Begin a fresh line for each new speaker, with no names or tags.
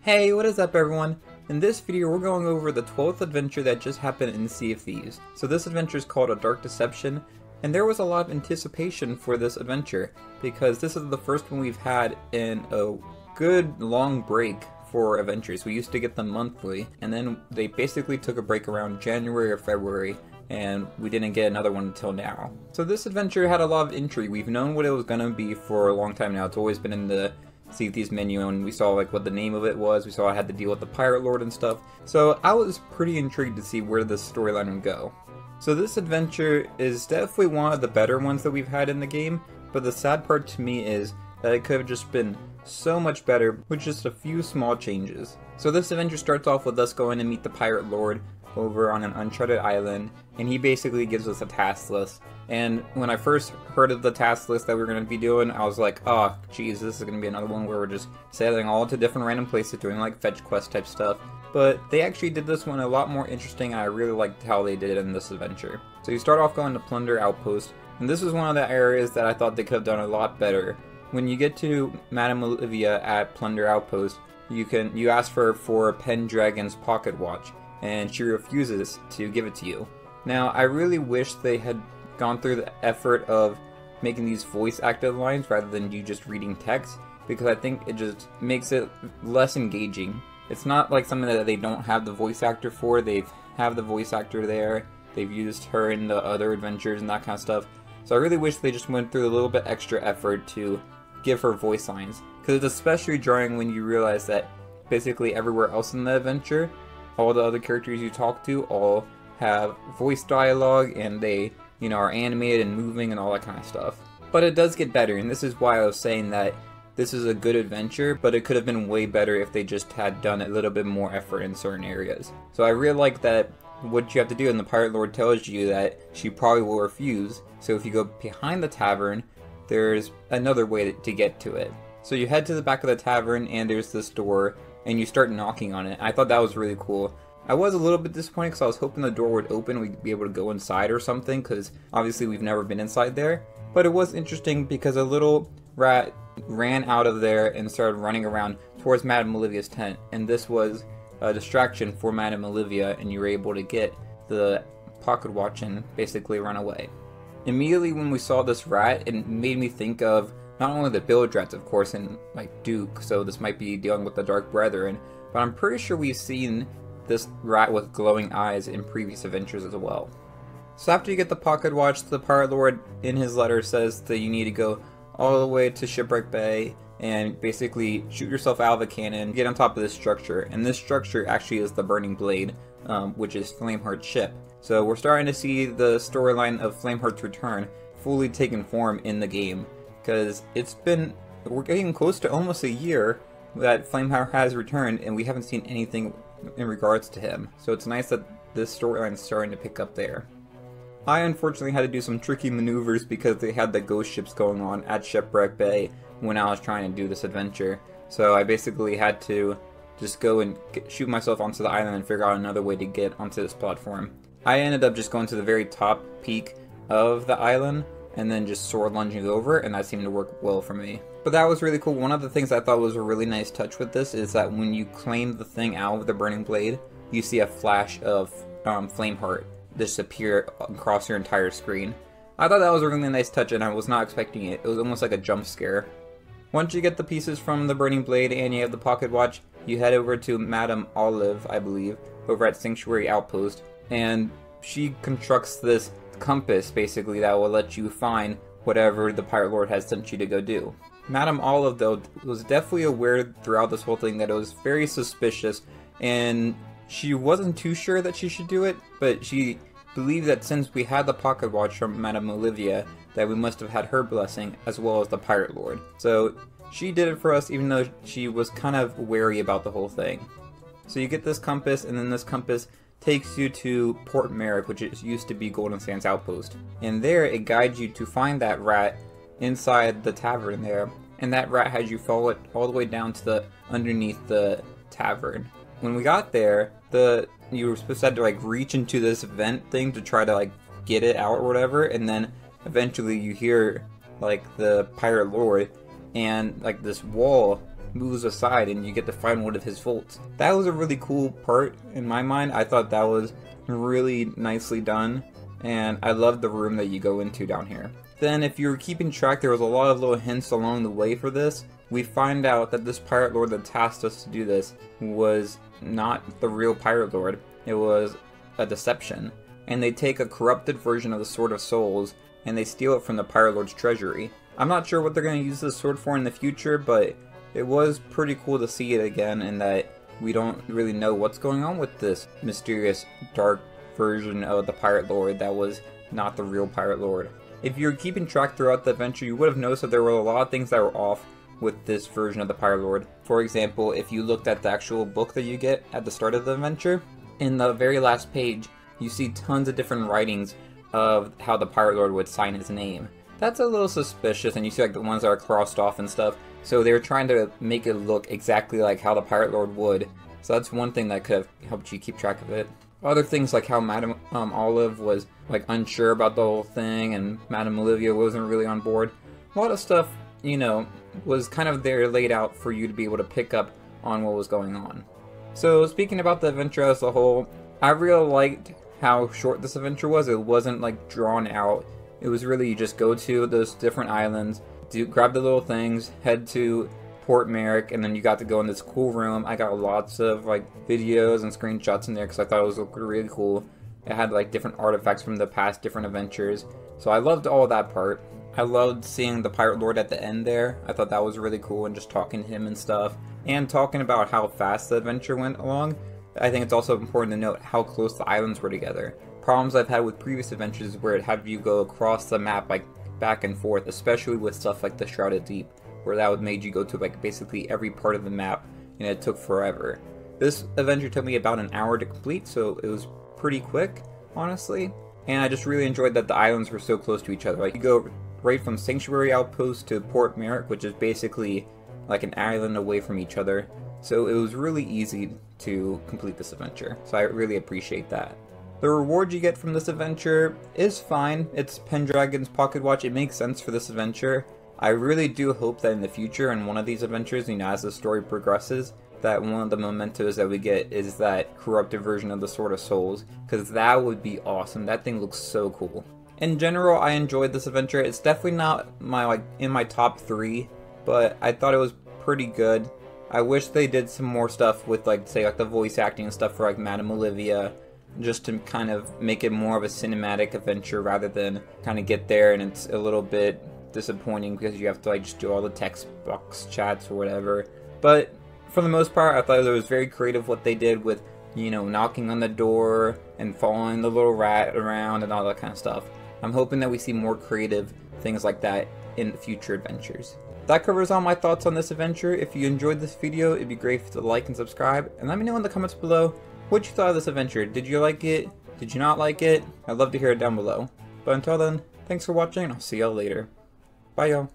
Hey, what is up everyone? In this video we're going over the 12th adventure that just happened in Sea of Thieves. So this adventure is called A Dark Deception, and there was a lot of anticipation for this adventure because this is the first one we've had in a good long break for adventures. We used to get them monthly, and then they basically took a break around January or February, and we didn't get another one until now. So this adventure had a lot of intrigue. We've known what it was going to be for a long time now. It's always been in the Sea of Thieves menu, and we saw like what the name of it was. We saw I had to deal with the pirate lord and stuff. So I was pretty intrigued to see where this storyline would go. So this adventure is definitely one of the better ones that we've had in the game, but the sad part to me is that it could have just been so much better with just a few small changes. So this adventure starts off with us going to meet the pirate lord over on an uncharted island, and he basically gives us a task list. And when I first heard of the task list that we were going to be doing, I was like, oh geez, this is going to be another one where we're just sailing all to different random places doing like fetch quest type stuff. But they actually did this one a lot more interesting, and I really liked how they did it in this adventure. So you start off going to Plunder Outpost, and this is one of the areas that I thought they could have done a lot better. When you get to Madame Olivia at Plunder Outpost, you ask her for Pendragon's pocket watch, and she refuses to give it to you. Now, I really wish they had gone through the effort of making these voice acted lines rather than you just reading text, because I think it just makes it less engaging. It's not like something that they don't have the voice actor for. They have the voice actor there. They've used her in the other adventures and that kind of stuff. So I really wish they just went through a little bit extra effort to give her voice lines, because it's especially jarring when you realize that basically everywhere else in the adventure, all the other characters you talk to all have voice dialogue, and they, are animated and moving and all that kind of stuff. But it does get better, and this is why I was saying that this is a good adventure, but it could have been way better if they just had done a little bit more effort in certain areas. So I really like that what you have to do, and the pirate lord tells you that she probably will refuse. So if you go behind the tavern, there's another way to get to it. So you head to the back of the tavern, and there's this door, and you start knocking on it. I thought that was really cool. I was a little bit disappointed because I was hoping the door would open and we'd be able to go inside or something, because obviously we've never been inside there. But it was interesting because a little rat ran out of there and started running around towards Madame Olivia's tent, and this was a distraction for Madame Olivia, and you were able to get the pocket watch and basically run away. Immediately when we saw this rat, it made me think of not only the bilge rats, of course, and like Duke, so this might be dealing with the Dark Brethren, but I'm pretty sure we've seen this rat with glowing eyes in previous adventures as well. So after you get the pocket watch, the pirate lord in his letter says that you need to go all the way to Shipwreck Bay and basically shoot yourself out of a cannon, get on top of this structure, and this structure actually is the Burning Blade, which is Flameheart's ship. So we're starting to see the storyline of Flameheart's return fully taken form in the game, because we're getting close to almost a year that Flameheart has returned, and we haven't seen anything in regards to him. So it's nice that this storyline is starting to pick up there. I unfortunately had to do some tricky maneuvers because they had the ghost ships going on at Shipwreck Bay when I was trying to do this adventure. So I basically had to just go and shoot myself onto the island and figure out another way to get onto this platform. I ended up just going to the very top peak of the island and then just sword lunging over, and that seemed to work well for me. But that was really cool. One of the things I thought was a really nice touch with this is that when you claim the thing out of the Burning Blade, you see a flash of Flameheart just appear across your entire screen. I thought that was a really nice touch, and I was not expecting it. It was almost like a jump scare. Once you get the pieces from the Burning Blade and you have the pocket watch, you head over to Madame Olive, I believe, over at Sanctuary Outpost, and she constructs this compass basically that will let you find whatever the pirate lord has sent you to go do. Madame Olive, though, was definitely aware throughout this whole thing that it was very suspicious, and she wasn't too sure that she should do it, but she believed that since we had the pocket watch from Madame Olivia, that we must have had her blessing as well as the pirate lord. So she did it for us, even though she was kind of wary about the whole thing. So you get this compass, and then this compass takes you to Port Merrick, which used to be Golden Sands Outpost. And there it guides you to find that rat inside the tavern there, and that rat has you follow it all the way down to the underneath the tavern. When we got there, you were supposed to have to like reach into this vent thing to try to like get it out or whatever, and then eventually you hear like the pirate lord, and like this wall moves aside and you get to find one of his vaults. That was a really cool part in my mind. I thought that was really nicely done, and I loved the room that you go into down here. Then if you're keeping track, there was a lot of little hints along the way for this. We find out that this pirate lord that tasked us to do this was not the real pirate lord. It was a deception. And they take a corrupted version of the Sword of Souls and they steal it from the pirate lord's treasury. I'm not sure what they're going to use this sword for in the future, but it was pretty cool to see it again, and that we don't really know what's going on with this mysterious dark version of the pirate lord that was not the real pirate lord. If you're keeping track throughout the adventure, you would have noticed that there were a lot of things that were off with this version of the pirate lord. For example, if you looked at the actual book that you get at the start of the adventure, in the very last page, you see tons of different writings of how the pirate lord would sign his name. That's a little suspicious, and you see like the ones that are crossed off and stuff. So they were trying to make it look exactly like how the pirate lord would. So that's one thing that could have helped you keep track of it. Other things like how Madame Olive was like unsure about the whole thing, and Madame Olivia wasn't really on board. A lot of stuff, you know, was kind of there laid out for you to be able to pick up on what was going on. So speaking about the adventure as a whole, I really liked how short this adventure was. It wasn't like drawn out. It was really, you just go to those different islands, grab the little things, head to Port Merrick, and then you got to go in this cool room. I got lots of like videos and screenshots in there because I thought it was really cool. It had like different artifacts from the past different adventures. So I loved all that part. I loved seeing the pirate lord at the end there. I thought that was really cool, and just talking to him and stuff. And talking about how fast the adventure went along. I think it's also important to note how close the islands were together. Problems I've had with previous adventures where it had you go across the map like back and forth, especially with stuff like the Shrouded Deep, where that would made you go to like basically every part of the map and it took forever. This adventure took me about an hour to complete, so it was pretty quick, honestly. And I just really enjoyed that the islands were so close to each other. Like you go right from Sanctuary Outpost to Port Merrick, which is basically like an island away from each other. So it was really easy to complete this adventure. So I really appreciate that. The reward you get from this adventure is fine. It's Pendragon's pocket watch. It makes sense for this adventure. I really do hope that in the future, in one of these adventures, you know, as the story progresses, that one of the mementos that we get is that corrupted version of the Sword of Souls, because that would be awesome. That thing looks so cool. In general, I enjoyed this adventure. It's definitely not my in my top 3, but I thought it was pretty good. I wish they did some more stuff with like, say, like the voice acting and stuff for like Madame Olivia, just to kind of make it more of a cinematic adventure rather than kind of get there and it's a little bit disappointing because you have to like just do all the text box chats or whatever. But for the most part, I thought it was very creative what they did with, you know, knocking on the door and following the little rat around and all that kind of stuff. I'm hoping that we see more creative things like that in future adventures. That covers all my thoughts on this adventure. If you enjoyed this video, it'd be great to like and subscribe, and let me know in the comments below what you thought of this adventure. Did you like it? Did you not like it? I'd love to hear it down below. But until then, thanks for watching, and I'll see y'all later. Bye, y'all.